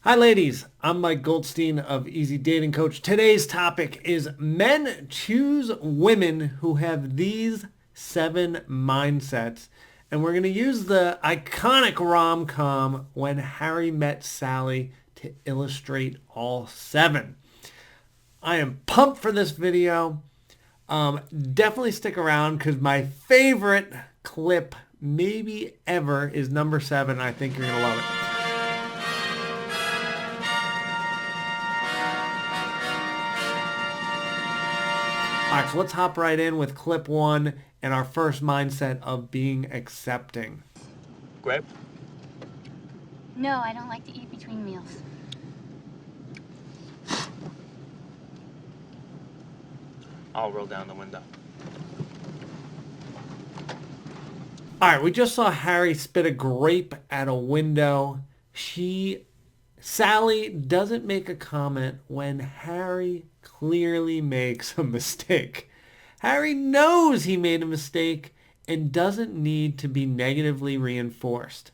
Hi ladies, I'm Mike Goldstein of Easy Dating Coach. Today's topic is men choose women who have these 7 mindsets. And we're going to use the iconic rom-com When Harry Met Sally to illustrate all 7. I am pumped for this video. Definitely stick around because my favorite clip maybe ever is number 7. I think you're going to love it. All right, so let's hop right in with clip 1 and our first mindset of being accepting. Grape? No, I don't like to eat between meals. I'll roll down the window. All right, we just saw Harry spit a grape at a window. Sally doesn't make a comment when Harry clearly makes a mistake. Harry knows he made a mistake and doesn't need to be negatively reinforced.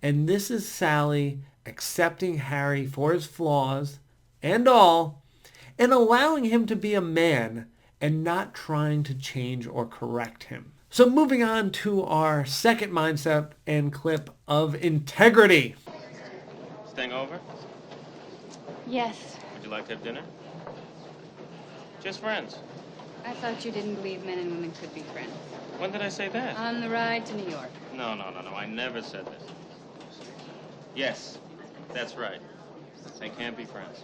And this is Sally accepting Harry for his flaws and all, and allowing him to be a man and not trying to change or correct him. So moving on to our second mindset and clip of integrity. Staying over? Yes. Would you like to have dinner? Just friends. I thought you didn't believe men and women could be friends. When did I say that? On the ride to New York. No. I never said this. Yes, that's right. They can't be friends.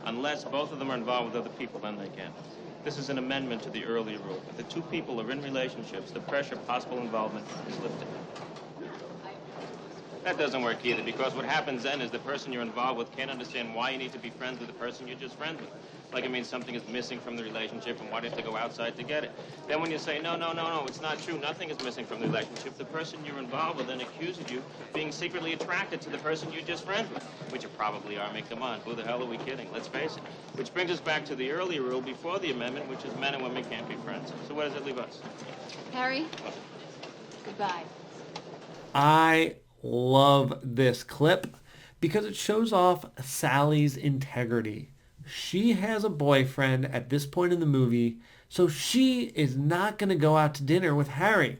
Unless both of them are involved with other people, then they can. This is an amendment to the earlier rule. If the two people are in relationships, the pressure of possible involvement is lifted. That doesn't work either, because what happens then is the person you're involved with can't understand why you need to be friends with the person you're just friends with. Like it means something is missing from the relationship and why do you have to go outside to get it? Then when you say, no, it's not true, nothing is missing from the relationship, the person you're involved with then accuses you of being secretly attracted to the person you're just friends with, which you probably are. I mean, come on, who the hell are we kidding? Let's face it. Which brings us back to the earlier rule before the amendment, which is men and women can't be friends. So where does it leave us? Harry, goodbye. I love this clip because it shows off Sally's integrity. She has a boyfriend at this point in the movie, so she is not going to go out to dinner with Harry.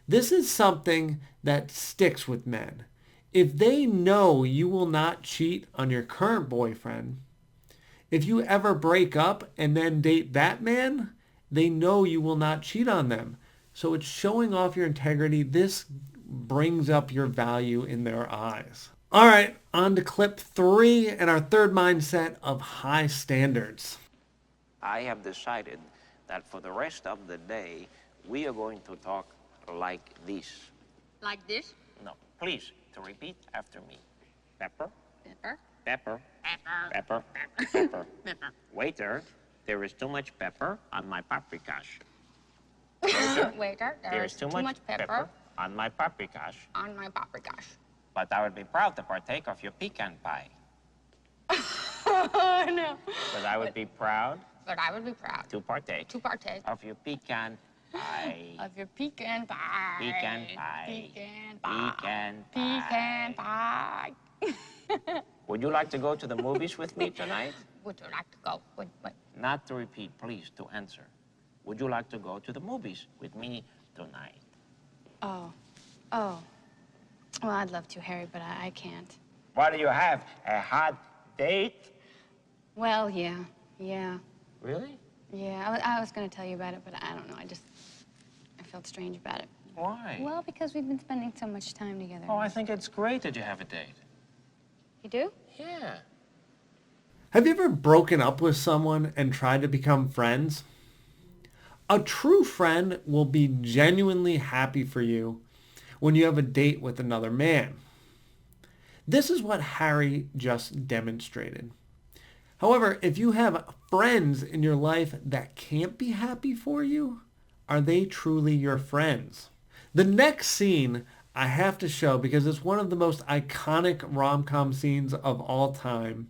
This is something that sticks with men. If they know you will not cheat on your current boyfriend, if you ever break up and then date that man, they know you will not cheat on them. So it's showing off your integrity. This brings up your value in their eyes. All right, on to clip 3 and our third mindset of high standards. I have decided that for the rest of the day, we are going to talk like this. Like this? No, please, to repeat after me. Pepper, Pepper. pepper, Pepper. pepper, pepper. Pepper. Waiter, there is too much pepper on my paprikash. Waiter, There is too much pepper on my paprikash. on my paprikash. But I would be proud to partake of your pecan pie. Oh, no. But I would be proud But I would be proud to partake to partake of your pecan pie. of your pecan pie. Pecan pie. Pecan pie. Pecan pie. Pecan pie. Would you like to go to the movies with me tonight? Would you like to go? Wait. Not to repeat, please, to answer. Would you like to go to the movies with me tonight? Oh. Well, I'd love to, Harry, but I can't. What do you have? A hot date? Well, yeah. Really? Yeah, I was going to tell you about it, but I don't know. I felt strange about it. Why? Well, because we've been spending so much time together. Oh, I think it's great that you have a date. You do? Yeah. Have you ever broken up with someone and tried to become friends? A true friend will be genuinely happy for you when you have a date with another man. This is what Harry just demonstrated. However, if you have friends in your life that can't be happy for you, are they truly your friends? The next scene I have to show because it's one of the most iconic rom-com scenes of all time.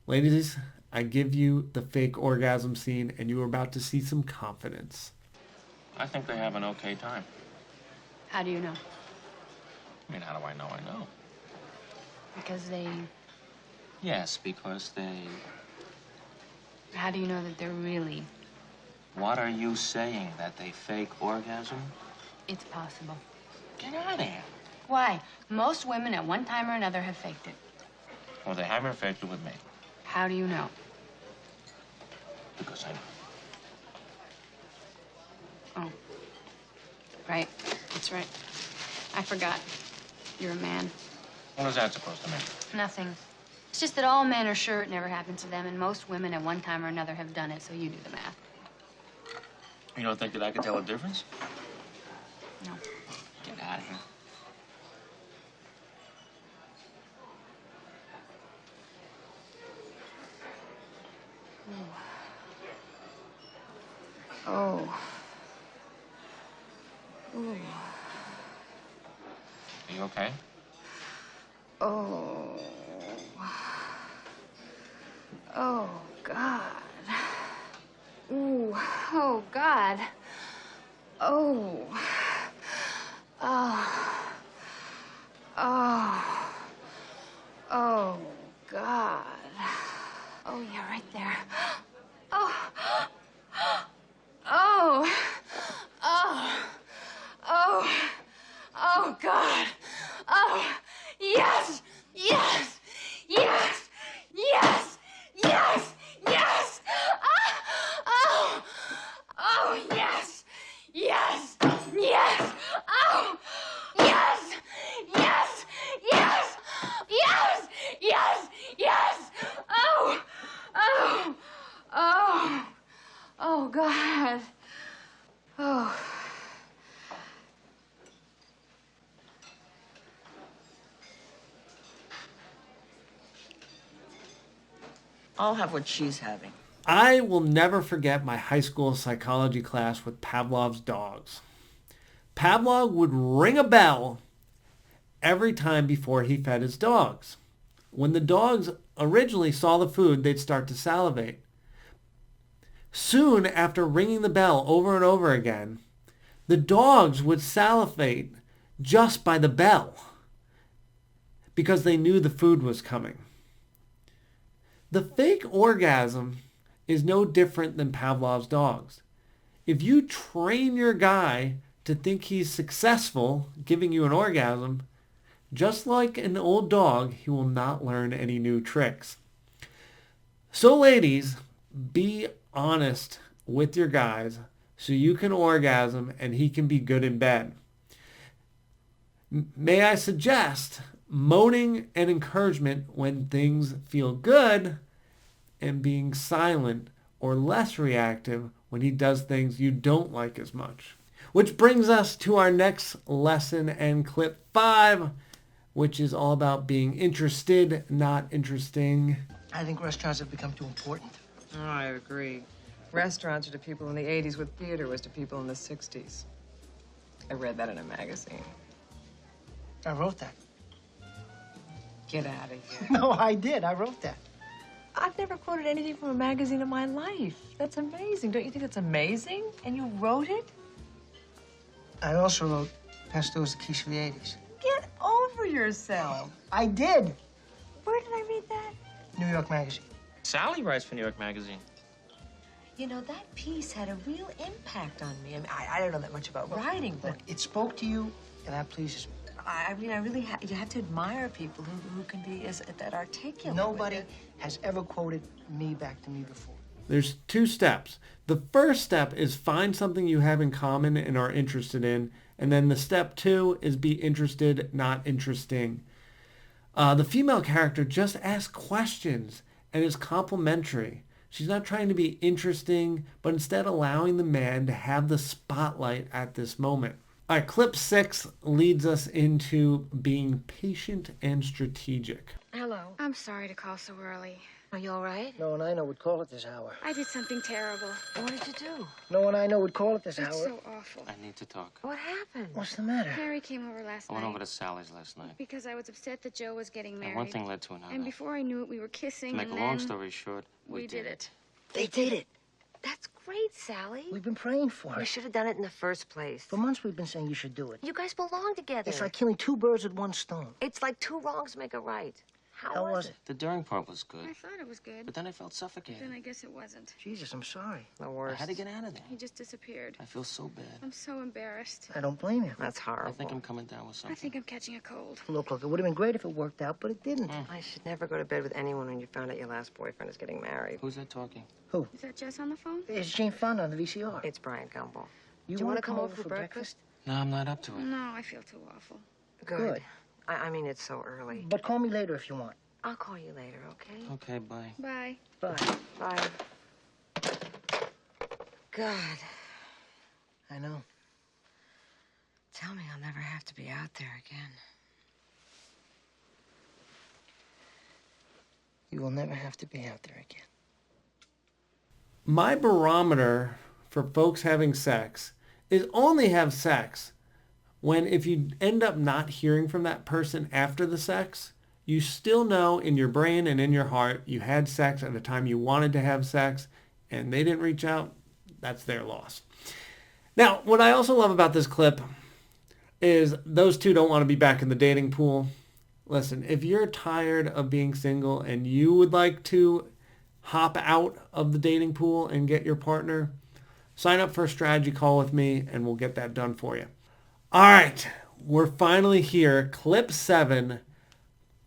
Ladies, I give you the fake orgasm scene and you are about to see some confidence. I think they have an okay time. How do you know? I mean, how do I know? I know. Because they... Yes, because they... How do you know that they're really... What are you saying? That they fake orgasm? It's possible. Get out of here. Why? Most women at one time or another have faked it. Well, they haven't faked it with me. How do you know? Because I know. Oh. Right. That's right. I forgot. You're a man. What is that supposed to mean? Nothing. It's just that all men are sure it never happened to them, and most women at one time or another have done it, so you do the math. You don't think that I could tell a difference? No. Get out of here. Oh. Ooh. Are you okay? Oh. Oh, God. Ooh. Oh, God. Oh. Oh. Oh. Oh, God. Oh, yeah, right there. Oh. Oh. Oh. Oh. Oh, God. Oh. Yes. Yes. Yes. Yes. Yes. Yes. Oh. Oh, yes. Yes. Yes. Oh. Yes. Yes. Yes. Yes. Yes. Yes. Oh. Oh. Oh. Oh, God. Oh. I'll have what she's having. I will never forget my high school psychology class with Pavlov's dogs. Pavlov would ring a bell every time before he fed his dogs. When the dogs originally saw the food, they'd start to salivate. Soon after ringing the bell over and over again, the dogs would salivate just by the bell because they knew the food was coming. The fake orgasm is no different than Pavlov's dogs. If you train your guy to think he's successful giving you an orgasm, just like an old dog, he will not learn any new tricks. So ladies, be honest with your guys so you can orgasm and he can be good in bed. May I suggest moaning and encouragement when things feel good and being silent or less reactive when he does things you don't like as much. Which brings us to our next lesson and clip 5, which is all about being interested, not interesting. I think restaurants have become too important. Oh, I agree. Restaurants are to people in the 80s what theater was to people in the 60s. I read that in a magazine. I wrote that. Get out of here. No, I did. I wrote that. I've never quoted anything from a magazine in my life. That's amazing. Don't you think that's amazing? And you wrote it? I also wrote Pesto is the quiche for the 80s. Get over yourself. I did. Where did I read that? New York Magazine. Sally writes for New York Magazine. You know, that piece had a real impact on me. I mean, I don't know that much about writing, but Look, it spoke to you, and that pleases me. I mean, I really you have to admire people who can be that articulate. Nobody has ever quoted me back to me before. There's 2 steps. The first step is find something you have in common and are interested in. And then the step 2 is be interested, not interesting. The female character just asks questions and is complimentary. She's not trying to be interesting, but instead allowing the man to have the spotlight at this moment. All right, clip 6 leads us into being patient and strategic. Hello. I'm sorry to call so early. Are you all right? No one I know would call it this hour. I did something terrible. What did you do? No one I know would call it this It's hour. so awful. I need to talk. What happened? What's the matter? Harry came over last I went night over to Sally's last night. because I was upset that Joe was getting married. And one thing led to another. And before I knew it, we were kissing. To make and a long then story short, we did it. They did it. That's great, Sally. We've been praying for You it. should have done it in the first place. For months we've been saying you should do it. You guys belong together. It's like killing two birds with one stone. It's like two wrongs make a right. How was it? The during part was good, I thought it was good. but then I felt suffocated. Then I guess it wasn't. Jesus, I'm sorry. The I worst. had to get out of there. He just disappeared. I feel so bad. I'm so embarrassed. I don't blame you. That's horrible. I think I'm coming down with I something. think I'm catching a cold. Look, it would have been great if it worked out, but it didn't. I should never go to bed with anyone when you found out your last boyfriend is getting married. Who's that talking? Is that Jess on the phone? It's Jane Fonda on the VCR. It's Brian Gumbel. You Do you wanna want to come over for breakfast? No, I'm not up to it. No, I feel too awful. Good. I mean, it's so early. But call me later if you want. I'll call you later, okay? Okay, bye. Bye. Bye. Bye. God, I know. tell me I'll never have to be out there again. You will never have to be out there again. My barometer for folks having sex is only have sex when if you end up not hearing from that person after the sex, you still know in your brain and in your heart you had sex at the time you wanted to have sex and they didn't reach out, that's their loss. Now, what I also love about this clip is those two don't want to be back in the dating pool. Listen, if you're tired of being single and you would like to hop out of the dating pool and get your partner, sign up for a strategy call with me and we'll get that done for you. All right, we're finally here. Clip 7,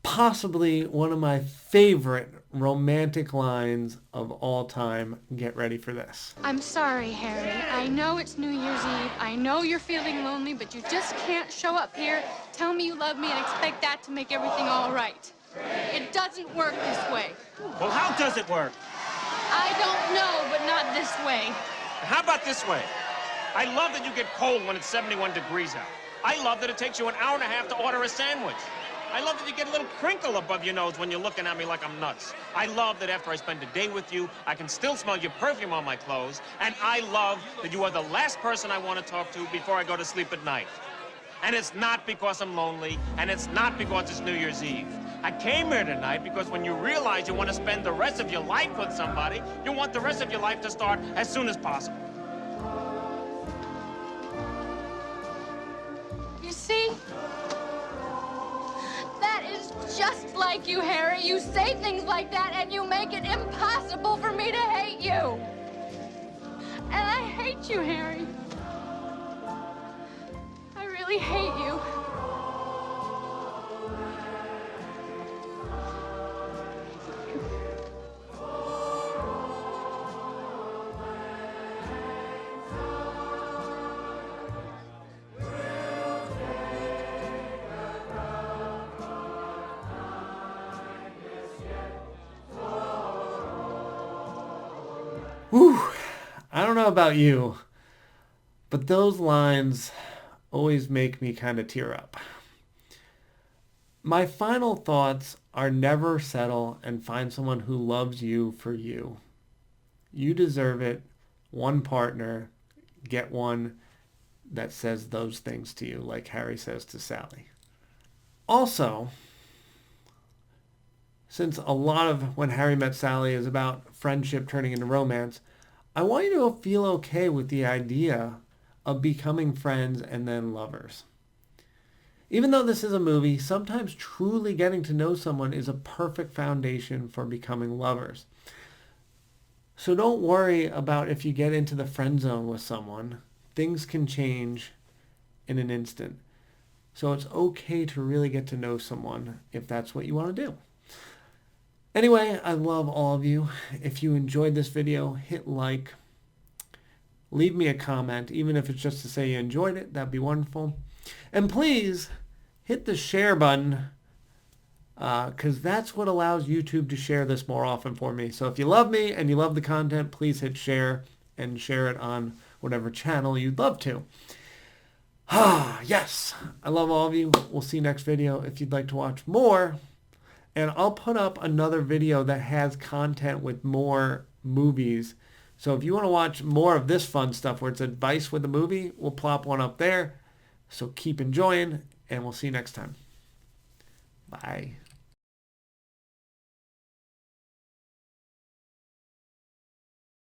possibly one of my favorite romantic lines of all time. Get ready for this. I'm sorry, Harry. I know it's New Year's Eve. I know you're feeling lonely, but you just can't show up here, tell me you love me, and expect that to make everything all right. It doesn't work this way. Well, how does it work? I don't know, but not this way. How about this way? I love that you get cold when it's 71 degrees out. I love that it takes you an hour and a half to order a sandwich. I love that you get a little crinkle above your nose when you're looking at me like I'm nuts. I love that after I spend a day with you, I can still smell your perfume on my clothes. And I love that you are the last person I want to talk to before I go to sleep at night. And it's not because I'm lonely, and it's not because it's New Year's Eve. I came here tonight because when you realize you want to spend the rest of your life with somebody, you want the rest of your life to start as soon as possible. You see? That is just like you, Harry. You say things like that and you make it impossible for me to hate you. And I hate you, Harry. I really hate you. Whew. I don't know about you, but those lines always make me kind of tear up. My final thoughts are never settle and find someone who loves you for you. You deserve it. One partner, get one that says those things to you, like Harry says to Sally. Also, since a lot of When Harry Met Sally is about friendship turning into romance, I want you to feel okay with the idea of becoming friends and then lovers. Even though this is a movie, sometimes truly getting to know someone is a perfect foundation for becoming lovers. So don't worry about if you get into the friend zone with someone. Things can change in an instant. So it's okay to really get to know someone if that's what you want to do. Anyway, I love all of you. If you enjoyed this video, hit like. Leave me a comment, even if it's just to say you enjoyed it. That'd be wonderful. And please hit the share button because that's what allows YouTube to share this more often for me. So if you love me and you love the content, please hit share and share it on whatever channel you'd love to. Yes, I love all of you. We'll see you next video if you'd like to watch more. And I'll put up another video that has content with more movies. So if you want to watch more of this fun stuff where it's advice with a movie, we'll plop one up there. So keep enjoying, and we'll see you next time. Bye.